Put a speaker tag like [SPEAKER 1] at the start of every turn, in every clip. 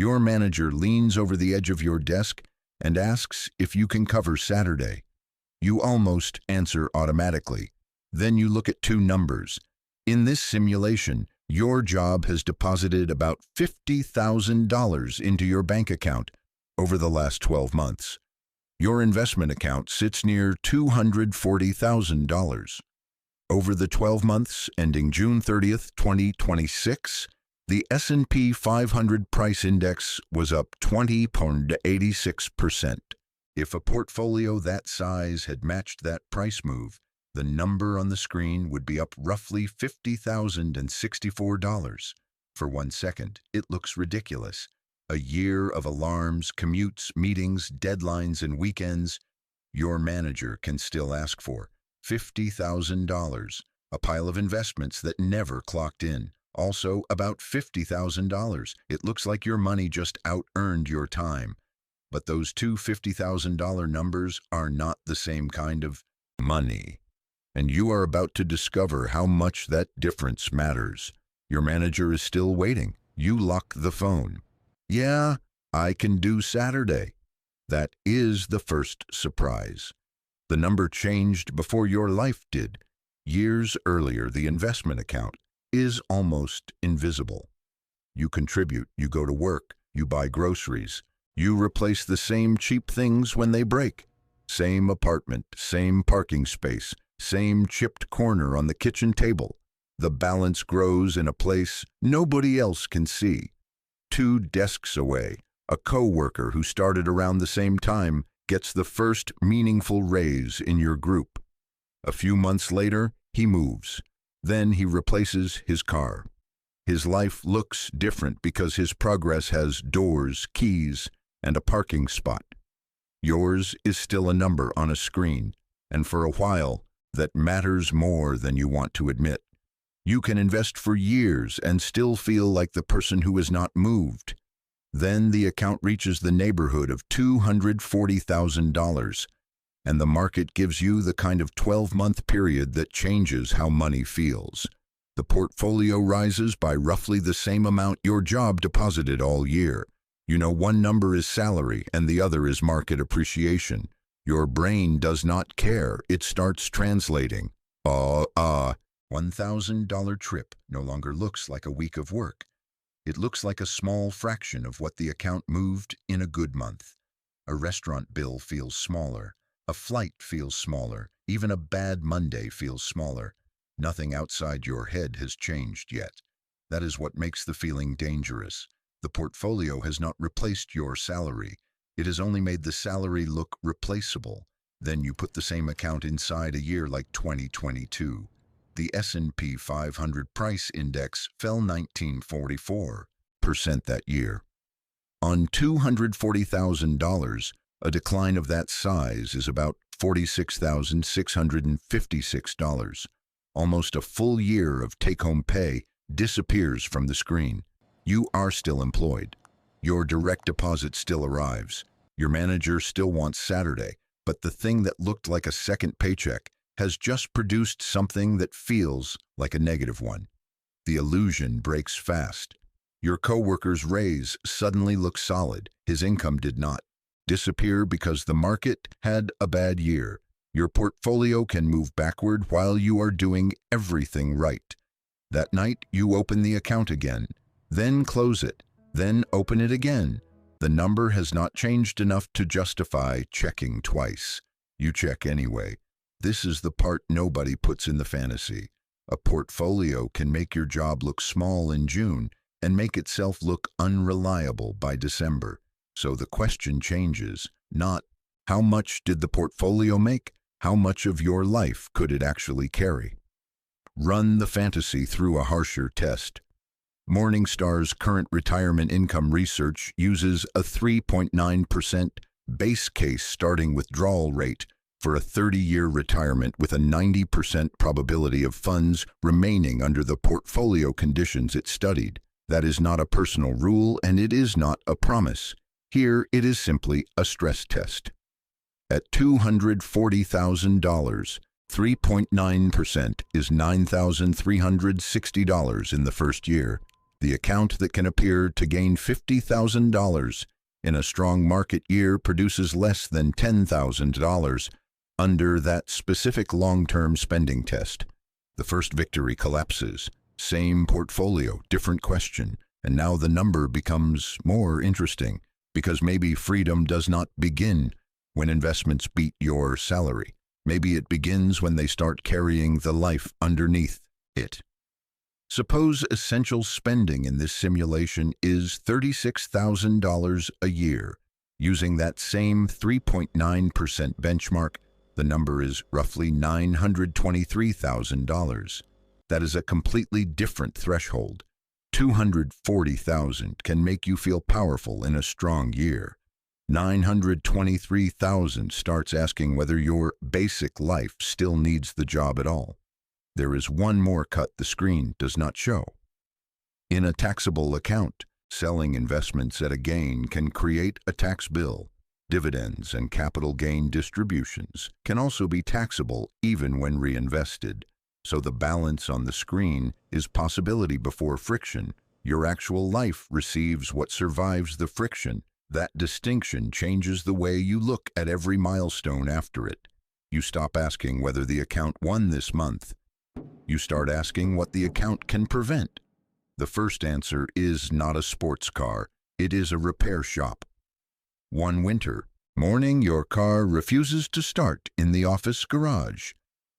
[SPEAKER 1] Your manager leans over the edge of your desk and asks if you can cover Saturday. You almost answer automatically. Then you look at two numbers. In this simulation, your job has deposited about $50,000 into your bank account over the last 12 months. Your investment account sits near $240,000. Over the 12 months ending June 30th, 2026, the S&P 500 price index was up 20.86%. If a portfolio that size had matched that price move, the number on the screen would be up roughly $50,064. For 1 second, it looks ridiculous. A year of alarms, commutes, meetings, deadlines, and weekends. Your manager can still ask for $50,000, a pile of investments that never clocked in. Also, about $50,000. It looks like your money just out-earned your time. But those two $50,000 numbers are not the same kind of money. And you are about to discover how much that difference matters. Your manager is still waiting. You lock the phone. Yeah, I can do Saturday. That is the first surprise. The number changed before your life did. Years earlier, the investment account is almost invisible. You contribute, you go to work, you buy groceries. You replace the same cheap things when they break. Same apartment, same parking space, same chipped corner on the kitchen table. The balance grows in a place nobody else can see. 2 desks away, a coworker who started around the same time gets the first meaningful raise in your group. A few months later, he moves. Then he replaces his car. His life looks different because his progress has doors, keys, and a parking spot. Yours is still a number on a screen, and for a while, that matters more than you want to admit. You can invest for years and still feel like the person who has not moved. Then the account reaches the neighborhood of $240,000, and the market gives you the kind of 12-month period that changes how money feels. The portfolio rises by roughly the same amount your job deposited all year. You know one number is salary and the other is market appreciation. Your brain does not care. It starts translating. $1,000 trip no longer looks like a week of work. It looks like a small fraction of what the account moved in a good month. A restaurant bill feels smaller. A flight feels smaller. Even a bad Monday feels smaller. Nothing outside your head has changed yet. That is what makes the feeling dangerous. The portfolio has not replaced your salary. It has only made the salary look replaceable. Then you put the same account inside a year like 2022. The S&P 500 price index fell 19.44% that year. On $240,000, a decline of that size is about $46,656. Almost a full year of take-home pay disappears from the screen. You are still employed. Your direct deposit still arrives. Your manager still wants Saturday, but the thing that looked like a second paycheck has just produced something that feels like a negative one. The illusion breaks fast. Your coworker's raise suddenly looks solid. His income did not disappear because the market had a bad year. Your portfolio can move backward while you are doing everything right. That night, you open the account again, then close it, then open it again. The number has not changed enough to justify checking twice. You check anyway. This is the part nobody puts in the fantasy. A portfolio can make your job look small in June and make itself look unreliable by December. So the question changes, not how much did the portfolio make, how much of your life could it actually carry? Run the fantasy through a harsher test. Morningstar's current retirement income research uses a 3.9% base case starting withdrawal rate for a 30-year retirement with a 90% probability of funds remaining under the portfolio conditions it studied. That is not a personal rule, and it is not a promise. Here, it is simply a stress test. At $240,000, 3.9% is $9,360 in the first year. The account that can appear to gain $50,000 in a strong market year produces less than $10,000 under that specific long-term spending test. The first victory collapses. Same portfolio, different question. And now the number becomes more interesting because maybe freedom does not begin when investments beat your salary. Maybe it begins when they start carrying the life underneath it. Suppose essential spending in this simulation is $36,000 a year. Using that same 3.9% benchmark, the number is roughly $923,000. That is a completely different threshold. $240,000 can make you feel powerful in a strong year. $923,000 starts asking whether your basic life still needs the job at all. There is one more cut the screen does not show. In a taxable account, selling investments at a gain can create a tax bill. Dividends and capital gain distributions can also be taxable even when reinvested. So the balance on the screen is possibility before friction. Your actual life receives what survives the friction. That distinction changes the way you look at every milestone after it. You stop asking whether the account won this month. You start asking what the account can prevent. The first answer is not a sports car. It is a repair shop. One winter morning, your car refuses to start in the office garage.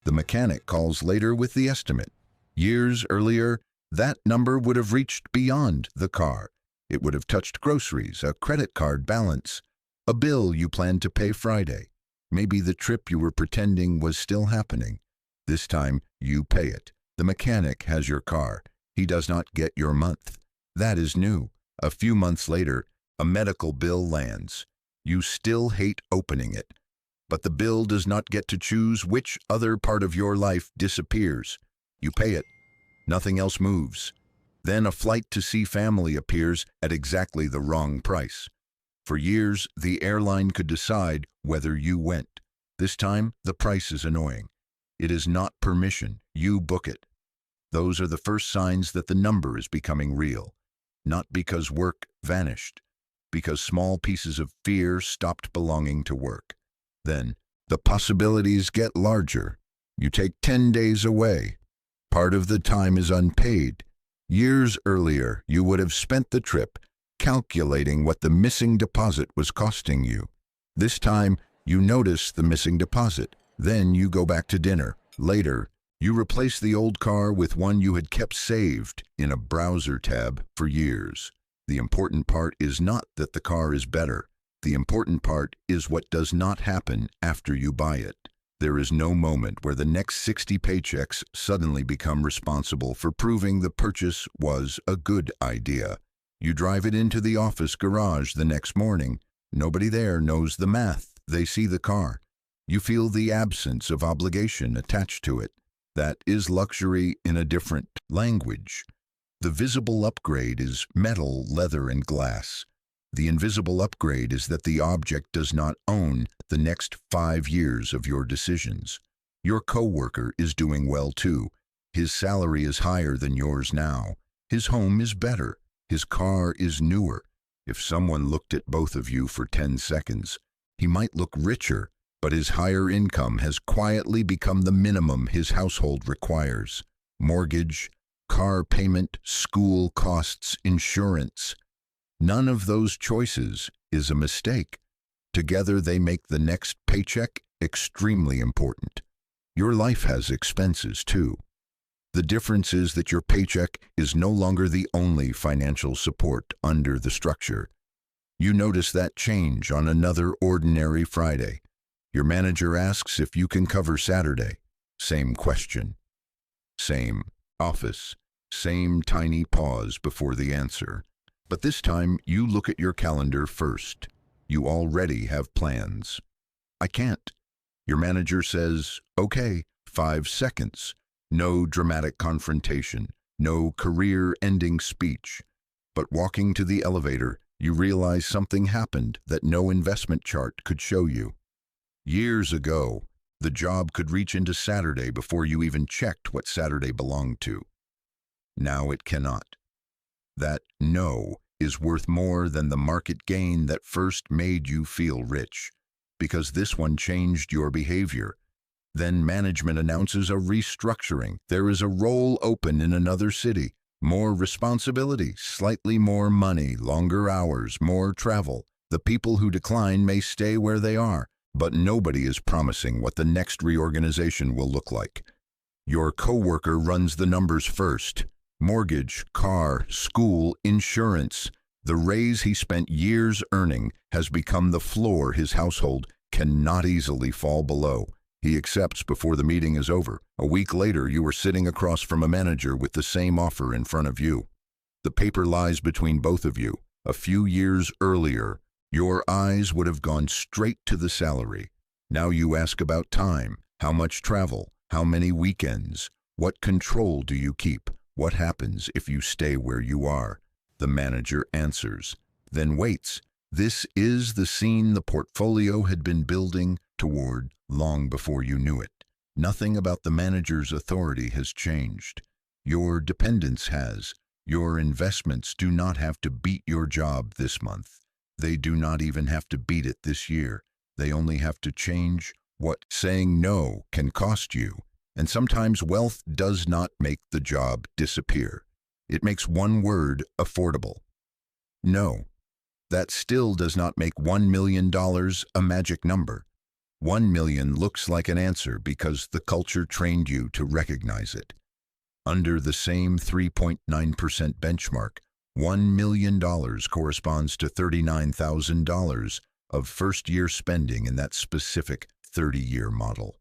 [SPEAKER 1] The mechanic calls later with the estimate. Years earlier, that number would have reached beyond the car. It would have touched groceries, a credit card balance, a bill you planned to pay Friday. Maybe the trip you were pretending was still happening. This time, you pay it. The mechanic has your car. He does not get your month. That is new. A few months later, a medical bill lands. You still hate opening it. But the bill does not get to choose which other part of your life disappears. You pay it. Nothing else moves. Then a flight to see family appears at exactly the wrong price. For years, the airline could decide whether you went. This time, the price is annoying. It is not permission. You book it. Those are the first signs that the number is becoming real. Not because work vanished, because small pieces of fear stopped belonging to work. Then, the possibilities get larger. You take 10 days away. Part of the time is unpaid. Years earlier, you would have spent the trip calculating what the missing deposit was costing you. This time, you notice the missing deposit. Then you go back to dinner. Later, you replace the old car with one you had kept saved in a browser tab for years. The important part is not that the car is better. The important part is what does not happen after you buy it. There is no moment where the next 60 paychecks suddenly become responsible for proving the purchase was a good idea. You drive it into the office garage the next morning. Nobody there knows the math. They see the car. You feel the absence of obligation attached to it. That is luxury in a different language. The visible upgrade is metal, leather, and glass. The invisible upgrade is that the object does not own the next 5 years of your decisions. Your coworker is doing well too. His salary is higher than yours now. His home is better. His car is newer. If someone looked at both of you for 10 seconds, he might look richer, but his higher income has quietly become the minimum his household requires. Mortgage, car payment, school costs, insurance. None of those choices is a mistake. Together they make the next paycheck extremely important. Your life has expenses too. The difference is that your paycheck is no longer the only financial support under the structure. You notice that change on another ordinary Friday. Your manager asks if you can cover Saturday. Same question. Same office. Same tiny pause before the answer. But this time, you look at your calendar first. You already have plans. I can't. Your manager says, okay, 5 seconds. No dramatic confrontation. No career-ending speech. But walking to the elevator, you realize something happened that no investment chart could show you. Years ago, the job could reach into Saturday before you even checked what Saturday belonged to. Now it cannot. That no is worth more than the market gain that first made you feel rich, because this one changed your behavior. Then management announces a restructuring. There is a role open in another city. More responsibility, slightly more money, longer hours, more travel. The people who decline may stay where they are, but nobody is promising what the next reorganization will look like. Your coworker runs the numbers first. Mortgage, car, school, insurance. The raise he spent years earning has become the floor his household cannot easily fall below. He accepts before the meeting is over. A week later, you are sitting across from a manager with the same offer in front of you. The paper lies between both of you. A few years earlier, your eyes would have gone straight to the salary. Now you ask about time, how much travel, how many weekends, what control do you keep, what happens if you stay where you are. The manager answers, then waits. This is the scene the portfolio had been building toward long before you knew it. Nothing about the manager's authority has changed. Your dependence has. Your investments do not have to beat your job this month. They do not even have to beat it this year. They only have to change what saying no can cost you. And sometimes wealth does not make the job disappear. It makes one word affordable. No. That still does not make $1 million a magic number. 1 million looks like an answer because the culture trained you to recognize it. Under the same 3.9% benchmark, $1 million corresponds to $39,000 of first-year spending in that specific 30-year model.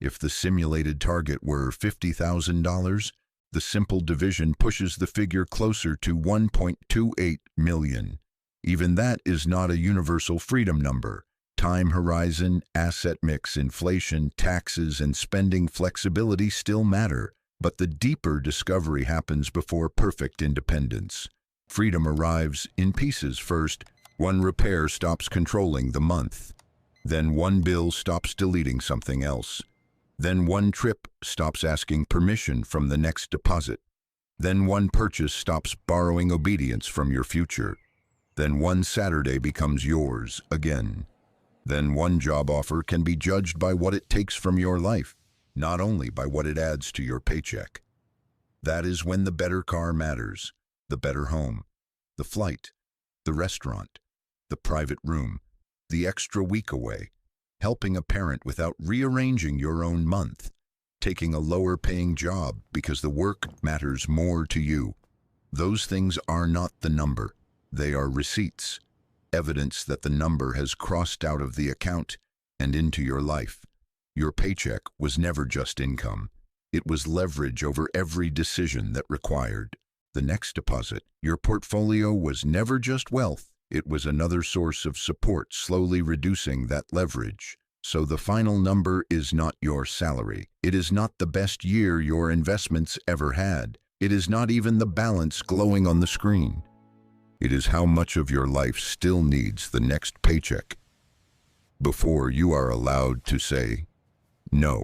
[SPEAKER 1] If the simulated target were $50,000, the simple division pushes the figure closer to 1.28 million. Even that is not a universal freedom number. Time horizon, asset mix, inflation, taxes, and spending flexibility still matter, but the deeper discovery happens before perfect independence. Freedom arrives in pieces first. One repair stops controlling the month. Then one bill stops deleting something else. Then one trip stops asking permission from the next deposit. Then one purchase stops borrowing obedience from your future. Then one Saturday becomes yours again. Then one job offer can be judged by what it takes from your life, not only by what it adds to your paycheck. That is when the better car matters, the better home, the flight, the restaurant, the private room, the extra week away, helping a parent without rearranging your own month, taking a lower-paying job because the work matters more to you. Those things are not the number. They are receipts, evidence that the number has crossed out of the account and into your life. Your paycheck was never just income. It was leverage over every decision that required the next deposit. Your portfolio was never just wealth. It was another source of support, slowly reducing that leverage. So the final number is not your salary. It is not the best year your investments ever had. It is not even the balance glowing on the screen. It is how much of your life still needs the next paycheck before you are allowed to say no.